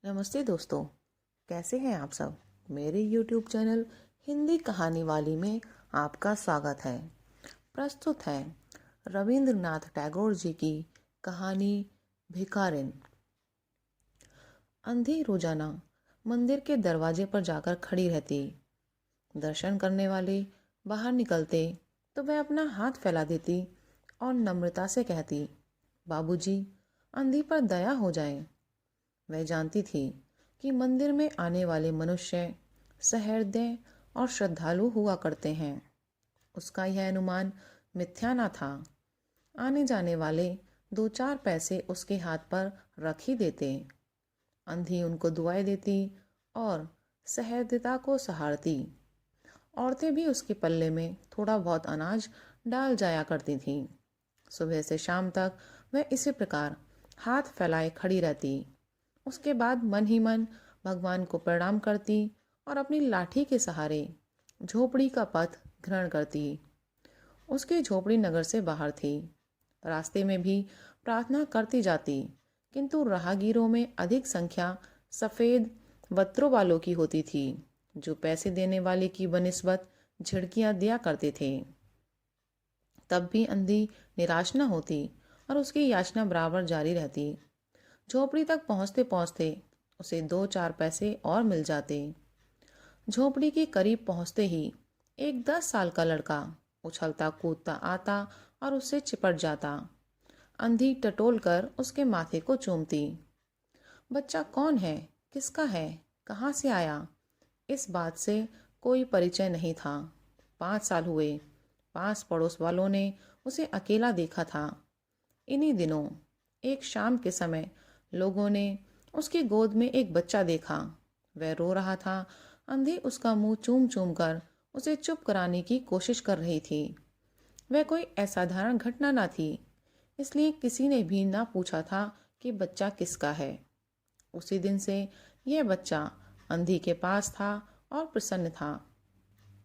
नमस्ते दोस्तों, कैसे हैं आप सब। मेरे YouTube चैनल हिंदी कहानी वाली में आपका स्वागत है। प्रस्तुत है रविंद्रनाथ टैगोर जी की कहानी भिखारिन। अंधी रोजाना मंदिर के दरवाजे पर जाकर खड़ी रहती। दर्शन करने वाले बाहर निकलते तो वह अपना हाथ फैला देती और नम्रता से कहती, बाबूजी, अंधी पर दया हो जाए। वह जानती थी कि मंदिर में आने वाले मनुष्य सहृदय और श्रद्धालु हुआ करते हैं। उसका यह अनुमान मिथ्या न था। आने जाने वाले दो चार पैसे उसके हाथ पर रख ही देते। अंधी उनको दुआएं देती और सहृदयता को सहारती। औरतें भी उसके पल्ले में थोड़ा बहुत अनाज डाल जाया करती थीं। सुबह से शाम तक वह इसी प्रकार हाथ फैलाए खड़ी रहती। उसके बाद मन ही मन भगवान को प्रणाम करती और अपनी लाठी के सहारे झोपड़ी का पथ ग्रहण करती। उसकी झोपड़ी नगर से बाहर थी। रास्ते में भी प्रार्थना करती जाती, किंतु राहगीरों में अधिक संख्या सफ़ेद वस्त्रों वालों की होती थी, जो पैसे देने वाले की बनिस्बत झिड़कियां दिया करते थे। तब भी अंधी निराश न होती और उसकी याचना बराबर जारी रहती। झोपड़ी तक पहुंचते पहुंचते उसे दो चार पैसे और मिल जाते। झोपड़ी के करीब पहुंचते ही एक 10 साल का लड़का उछलता कूदता आता और उससे चिपट जाता। अंधी टटोल कर उसके माथे को चूमती। बच्चा कौन है, किसका है, कहाँ से आया, इस बात से कोई परिचय नहीं था। 5 साल हुए। पास पड़ोस वालों ने उसे अकेला देखा था। इन्हीं दिनों एक शाम के समय लोगों ने उसकी गोद में एक बच्चा देखा। वह रो रहा था। अंधी उसका मुंह चूम चूम कर उसे चुप कराने की कोशिश कर रही थी। वह कोई असाधारण घटना न थी, इसलिए किसी ने भी ना पूछा था कि बच्चा किसका है। उसी दिन से यह बच्चा अंधी के पास था और प्रसन्न था।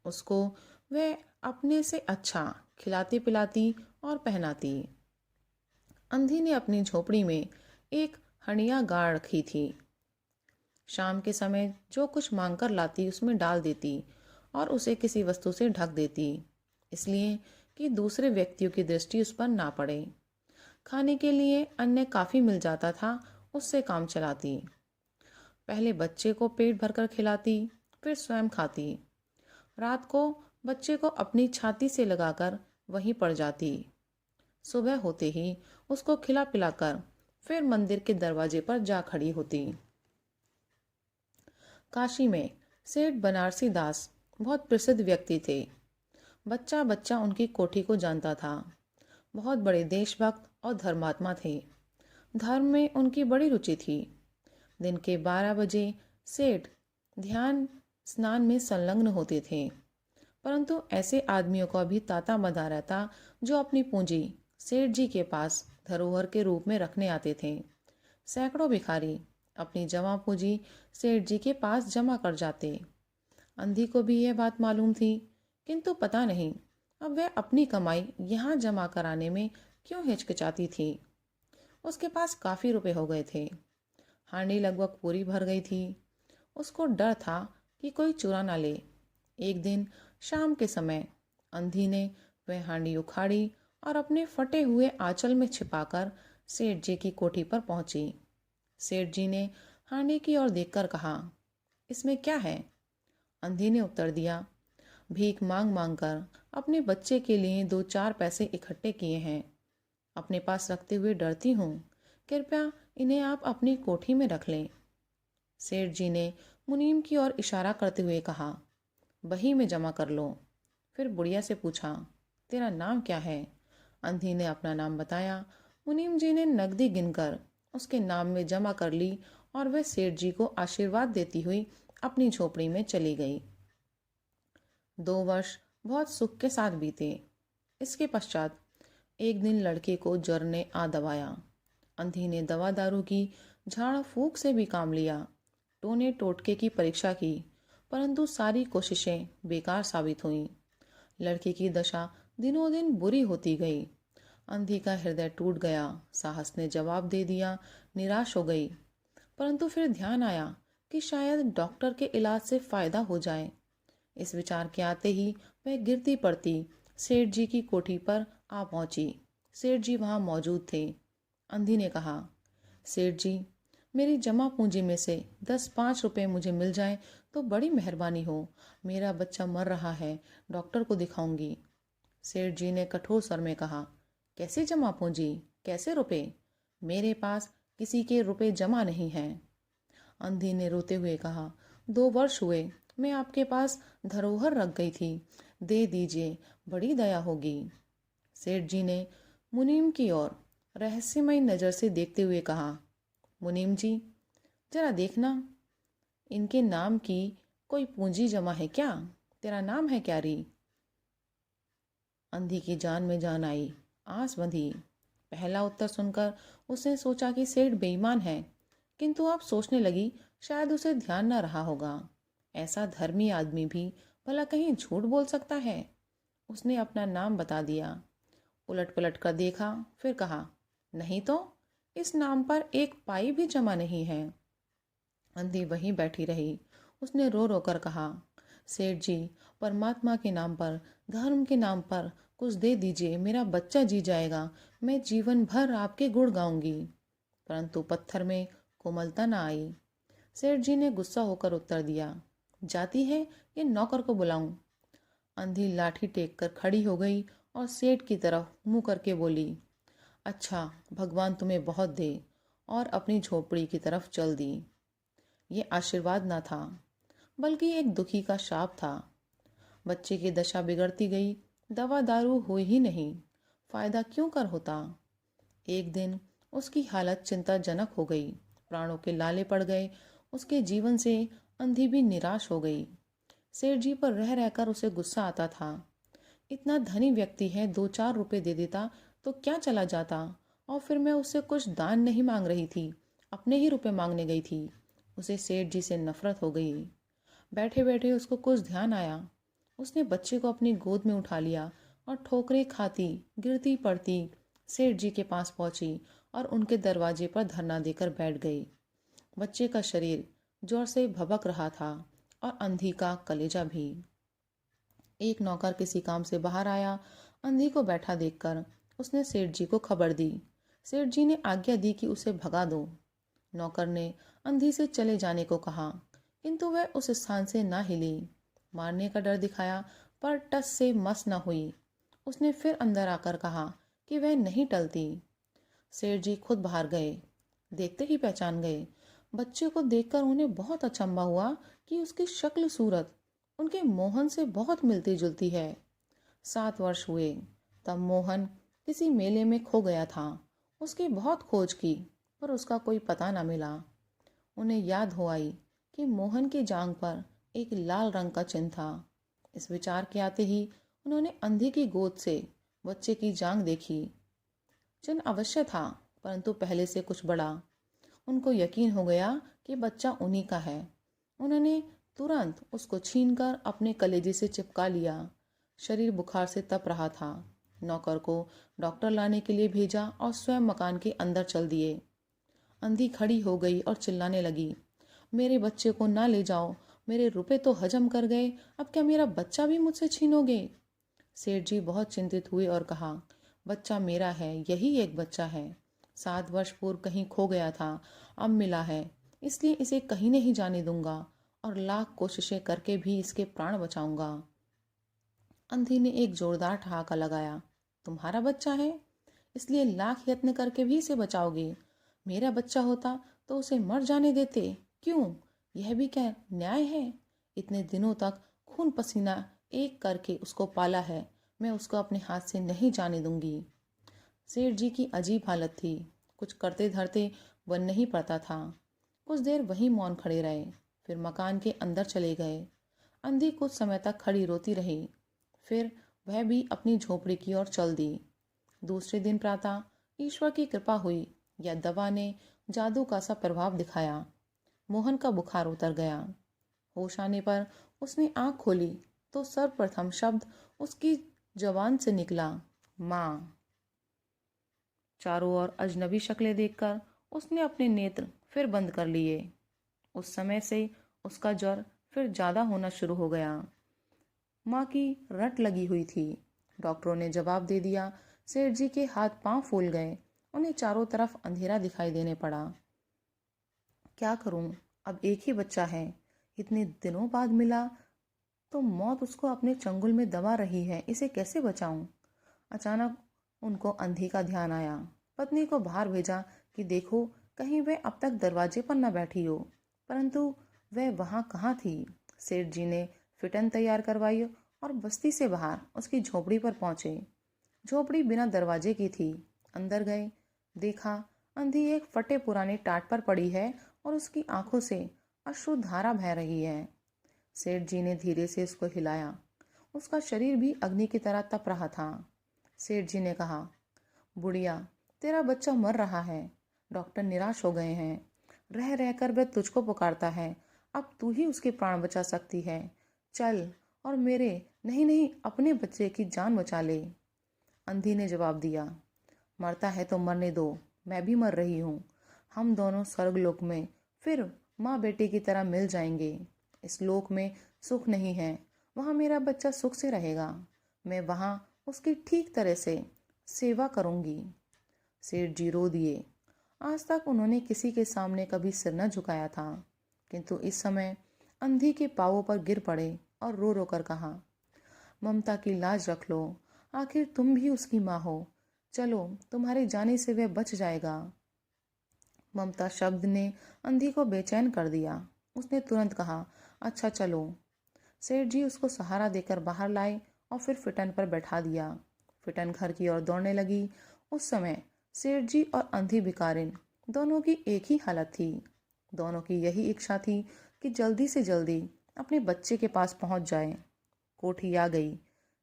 उसको वह अपने से अच्छा खिलाती पिलाती और पहनाती। अंधी ने अपनी झोपड़ी में एक हंडिया गाड़ रखी थी। शाम के समय जो कुछ मांगकर लाती उसमें डाल देती और उसे किसी वस्तु से ढक देती, इसलिए कि दूसरे व्यक्तियों की दृष्टि उस पर ना पड़े। खाने के लिए अन्न काफ़ी मिल जाता था, उससे काम चलाती। पहले बच्चे को पेट भरकर खिलाती, फिर स्वयं खाती। रात को बच्चे को अपनी छाती से लगाकर वहीं पड़ जाती। सुबह होते ही उसको खिला पिलाकर फिर मंदिर के दरवाजे पर जा खड़ी होती। काशी में सेठ बनारसी दास बहुत प्रसिद्ध व्यक्ति थे। बच्चा बच्चा उनकी कोठी को जानता था। बहुत बड़े देशभक्त और धर्मात्मा थे। धर्म में उनकी बड़ी रुचि थी। दिन के 12 बजे सेठ ध्यान स्नान में संलग्न होते थे। परंतु ऐसे आदमियों को भी ताता बंधा रहता जो अपनी पूंजी सेठ जी के पास धरोहर के रूप में रखने आते थे। सैकड़ों भिखारी अपनी जमा पूंजी सेठ जी के पास जमा कर जाते। अंधी को भी यह बात मालूम थी, किंतु पता नहीं अब वह अपनी कमाई यहाँ जमा कराने में क्यों हिचकिचाती थी। उसके पास काफ़ी रुपए हो गए थे। हांडी लगभग पूरी भर गई थी। उसको डर था कि कोई चुरा ना ले। एक दिन शाम के समय अंधी ने वह हांडी उखाड़ी और अपने फटे हुए आंचल में छिपाकर सेठ जी की कोठी पर पहुंची। सेठ जी ने हांडी की ओर देखकर कहा, इसमें क्या है? अंधी ने उत्तर दिया, भीख मांग मांग कर अपने बच्चे के लिए दो चार पैसे इकट्ठे किए हैं। अपने पास रखते हुए डरती हूँ। कृपया इन्हें आप अपनी कोठी में रख लें। सेठ जी ने मुनीम की ओर इशारा करते हुए कहा, बही में जमा कर लो। फिर बुढ़िया से पूछा, तेरा नाम क्या है? अंधी ने अपना नाम बताया। मुनीम जी ने नकदी गिनकर उसके नाम में जमा कर ली और वह सेठ जी को आशीर्वाद देती हुई अपनी झोपड़ी में चली गई। 2 वर्ष बहुत सुख के साथ बीते। इसके पश्चात एक दिन लड़के को ज्वर ने आ दबाया। अंधी ने दवा दारू की, झाड़ फूंक से भी काम लिया, टोने टोटके की परीक्षा की, परंतु सारी कोशिशें बेकार साबित हुईं। लड़के की दशा दिनों दिन बुरी होती गई। अंधी का हृदय टूट गया। साहस ने जवाब दे दिया, निराश हो गई। परंतु फिर ध्यान आया कि शायद डॉक्टर के इलाज से फायदा हो जाए। इस विचार के आते ही वह गिरती पड़ती सेठ जी की कोठी पर आ पहुंची। सेठ जी वहां मौजूद थे। अंधी ने कहा, सेठ जी, मेरी जमा पूंजी में से 10-5 रुपए मुझे मिल जाएं तो बड़ी मेहरबानी हो। मेरा बच्चा मर रहा है, डॉक्टर को दिखाऊंगी। सेठ जी ने कठोर स्वर में कहा, कैसी जमा पूंजी, कैसे रुपए? मेरे पास किसी के रुपए जमा नहीं हैं। अंधी ने रोते हुए कहा, 2 वर्ष हुए मैं आपके पास धरोहर रख गई थी, दे दीजिए, बड़ी दया होगी। सेठ जी ने मुनीम की ओर रहस्यमयी नजर से देखते हुए कहा, मुनीम जी, जरा देखना, इनके नाम की कोई पूंजी जमा है क्या? तेरा नाम है क्या री? अंधी की जान में जान आई, आस बंधी। पहला उत्तर सुनकर उसने सोचा कि सेठ बेईमान है, किंतु अब सोचने लगी शायद उसे ध्यान न रहा होगा। ऐसा धर्मी आदमी भी भला कहीं झूठ बोल सकता है? उसने अपना नाम बता दिया। उलट पलट कर देखा, फिर कहा, नहीं तो, इस नाम पर एक पाई भी जमा नहीं है। अंधी वहीं बैठी रही। उसने रो रो कर कहा, सेठ जी, परमात्मा के नाम पर, धर्म के नाम पर कुछ दे दीजिए, मेरा बच्चा जी जाएगा, मैं जीवन भर आपके गुण गाऊंगी। परंतु पत्थर में कोमलता न आई। सेठ जी ने गुस्सा होकर उत्तर दिया, जाती है ये नौकर को बुलाऊं? अंधी लाठी टेक कर खड़ी हो गई और सेठ की तरफ मुंह करके बोली, अच्छा, भगवान तुम्हें बहुत दे, और अपनी झोपड़ी की तरफ चल दी। ये आशीर्वाद न था, बल्कि एक दुखी का शाप था। बच्चे की दशा बिगड़ती गई, दवा दारू हुई ही नहीं, फायदा क्यों कर होता। एक दिन उसकी हालत चिंताजनक हो गई, प्राणों के लाले पड़ गए। उसके जीवन से अंधी भी निराश हो गई। सेठ जी पर रह रहकर उसे गुस्सा आता था। इतना धनी व्यक्ति है, 2-4 रुपए दे देता तो क्या चला जाता, और फिर मैं उससे कुछ दान नहीं मांग रही थी, अपने ही रुपए मांगने गई थी। उसे सेठ जी से नफरत हो गई। बैठे बैठे उसको कुछ ध्यान आया। उसने बच्चे को अपनी गोद में उठा लिया और ठोकरें खाती गिरती पड़ती सेठ जी के पास पहुंची और उनके दरवाजे पर धरना देकर बैठ गई। बच्चे का शरीर जोर से भबक रहा था और अंधी का कलेजा भी। एक नौकर किसी काम से बाहर आया। अंधी को बैठा देखकर उसने सेठ जी को खबर दी। सेठ जी ने आज्ञा दी कि उसे भगा दो। नौकर ने अंधी से चले जाने को कहा, किंतु वह उस स्थान से ना हिली। मारने का डर दिखाया, पर टस से मस न हुई। उसने फिर अंदर आकर कहा कि वह नहीं टलती। सेठ जी खुद बाहर गए, देखते ही पहचान गए। बच्चे को देखकर उन्हें बहुत अचंभा हुआ कि उसकी शक्ल सूरत उनके मोहन से बहुत मिलती जुलती है। 7 वर्ष हुए तब मोहन किसी मेले में खो गया था। उसकी बहुत खोज की, पर उसका कोई पता न मिला। उन्हें याद हो आई कि मोहन की जांघ पर एक लाल रंग का चिन्ह था। इस विचार के आते ही उन्होंने अंधी की गोद से बच्चे की जांघ देखी। चिन्ह अवश्य था, परंतु पहले से कुछ बड़ा। उनको यकीन हो गया कि बच्चा उन्हीं का है। उन्होंने तुरंत उसको छीनकर अपने कलेजे से चिपका लिया। शरीर बुखार से तप रहा था। नौकर को डॉक्टर लाने के लिए भेजा और स्वयं मकान के अंदर चल दिए। अंधी खड़ी हो गई और चिल्लाने लगी, मेरे बच्चे को ना ले जाओ, मेरे रुपए तो हजम कर गए, अब क्या मेरा बच्चा भी मुझसे छीनोगे? सेठ जी बहुत चिंतित हुए और कहा, बच्चा मेरा है, यही एक बच्चा है। 7 वर्ष पूर्व कहीं खो गया था, अब मिला है, इसलिए इसे कहीं नहीं जाने दूंगा और लाख कोशिशें करके भी इसके प्राण बचाऊंगा। अंधी ने एक जोरदार ठहाका लगाया, तुम्हारा बच्चा है, इसलिए लाख यत्न करके भी इसे बचाओगे? मेरा बच्चा होता तो उसे मर जाने देते। क्यों? यह भी क्या न्याय है? इतने दिनों तक खून पसीना एक करके उसको पाला है, मैं उसको अपने हाथ से नहीं जाने दूंगी। सेठ जी की अजीब हालत थी, कुछ करते धरते बन नहीं पड़ता था। कुछ देर वहीं मौन खड़े रहे, फिर मकान के अंदर चले गए। अंधी कुछ समय तक खड़ी रोती रही, फिर वह भी अपनी झोपड़ी की ओर चल दी। दूसरे दिन प्रातः ईश्वर की कृपा हुई या दवा ने जादू का सा प्रभाव दिखाया। मोहन का बुखार उतर गया। होश आने पर उसने आंख खोली तो सर्वप्रथम शब्द उसकी जबान से निकला, माँ। चारों ओर अजनबी शक्लें देखकर उसने अपने नेत्र फिर बंद कर लिए। उस समय से उसका ज्वर फिर ज़्यादा होना शुरू हो गया। माँ की रट लगी हुई थी। डॉक्टरों ने जवाब दे दिया। सेठ जी के हाथ पांव फूल गए। उन्हें चारों तरफ अंधेरा दिखाई देने पड़ा। क्या करूं? अब एक ही बच्चा है, इतने दिनों बाद मिला तो मौत उसको अपने चंगुल में दबा रही है, इसे कैसे बचाऊं? अचानक उनको अंधी का ध्यान आया। पत्नी को बाहर भेजा कि देखो कहीं वह अब तक दरवाजे पर न बैठी हो, परंतु वह वहां कहाँ थी। सेठ जी ने फिटन तैयार करवाई और बस्ती से बाहर उसकी झोपड़ी पर पहुंचे। झोपड़ी बिना दरवाजे की थी। अंदर गए, देखा अंधी एक फटे पुराने टाट पर पड़ी है और उसकी आंखों से अश्रु धारा बह रही है। सेठ जी ने धीरे से उसको हिलाया। उसका शरीर भी अग्नि की तरह तप रहा था। सेठ जी ने कहा, बुढ़िया, तेरा बच्चा मर रहा है। डॉक्टर निराश हो गए हैं। रह रहकर वह तुझको पुकारता है। अब तू ही उसके प्राण बचा सकती है। चल और मेरे नहीं नहीं अपने बच्चे की जान बचा ले। अंधी ने जवाब दिया, मरता है तो मरने दो, मैं भी मर रही हूँ। हम दोनों स्वर्गलोक में फिर माँ बेटे की तरह मिल जाएंगे। इस लोक में सुख नहीं है, वहाँ मेरा बच्चा सुख से रहेगा। मैं वहाँ उसकी ठीक तरह से सेवा करूंगी। सेठ जी रो दिए। आज तक उन्होंने किसी के सामने कभी सिर न झुकाया था, किंतु इस समय अंधी के पांवों पर गिर पड़े और रो रो कर कहा, ममता की लाज रख लो, आखिर तुम भी उसकी माँ हो। चलो, तुम्हारे जाने से वह बच जाएगा। ममता शब्द ने अंधी को बेचैन कर दिया। उसने तुरंत कहा, अच्छा चलो। सेठ जी उसको सहारा देकर बाहर लाए और फिर फिटन पर बैठा दिया। फिटन घर की ओर दौड़ने लगी। उस समय सेठ जी और अंधी भिखारिन दोनों की एक ही हालत थी। दोनों की यही इच्छा थी कि जल्दी से जल्दी अपने बच्चे के पास पहुंच जाए। कोठी आ गई।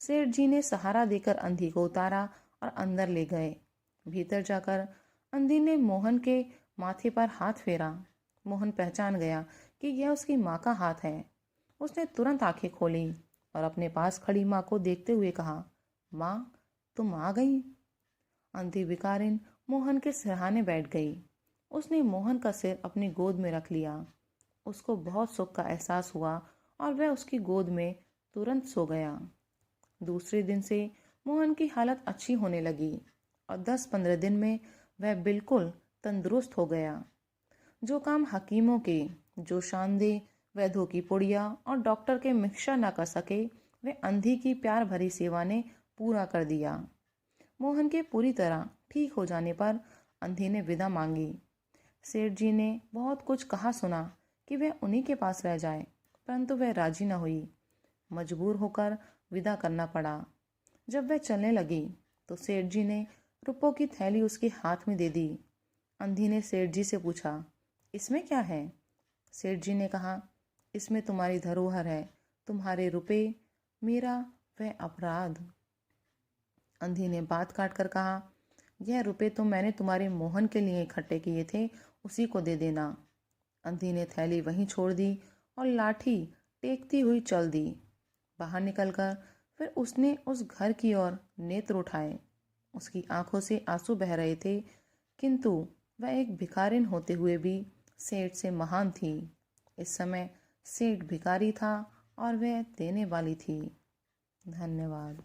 सेठ जी ने सहारा देकर अंधी को उतारा और अंदर ले गए। भीतर जाकर अंधी ने मोहन के माथे पर हाथ फेरा। मोहन पहचान गया कि यह उसकी माँ का हाथ है। उसने तुरंत आंखें खोली और अपने पास खड़ी माँ को देखते हुए कहा, माँ, तुम आ गई। अंधी भिखारिन मोहन के सिरहाने बैठ गई। उसने मोहन का सिर अपनी गोद में रख लिया। उसको बहुत सुख का एहसास हुआ और वह उसकी गोद में तुरंत सो गया। दूसरे दिन से मोहन की हालत अच्छी होने लगी और 10-15 दिन में वह बिल्कुल तंदुरुस्त हो गया। जो काम हकीमों के, जो शानदे वैद्यों की पुड़िया और डॉक्टर के मिक्सा न कर सके, वे अंधी की प्यार भरी सेवा ने पूरा कर दिया। मोहन के पूरी तरह ठीक हो जाने पर अंधी ने विदा मांगी। सेठ जी ने बहुत कुछ कहा सुना कि वह उन्हीं के पास रह जाए, परंतु वह राजी न हुई। मजबूर होकर विदा करना पड़ा। जब वह चलने लगी तो सेठ जी ने रुपयों की थैली उसके हाथ में दे दी। अंधी ने सेठ जी से पूछा, इसमें क्या है? सेठ जी ने कहा, इसमें तुम्हारी धरोहर है, तुम्हारे रुपए, मेरा वह अपराध। अंधी ने बात काट कर कहा, यह रुपए तो मैंने तुम्हारे मोहन के लिए इकट्ठे किए थे, उसी को दे देना। अंधी ने थैली वहीं छोड़ दी और लाठी टेकती हुई चल दी। बाहर निकलकर फिर उसने उस घर की ओर नेत्र उठाए। उसकी आंखों से आंसू बह रहे थे, किंतु वह एक भिखारिन होते हुए भी सेठ से महान थी। इस समय सेठ भिखारी था और वह देने वाली थी। धन्यवाद।